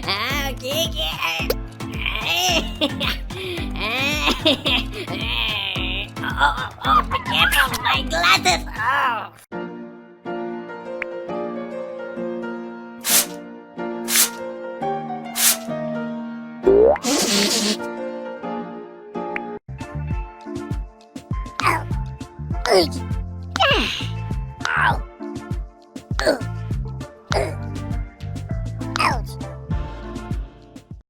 Kiki. Oh, be careful, my glasses. Oh. Ow. Ow.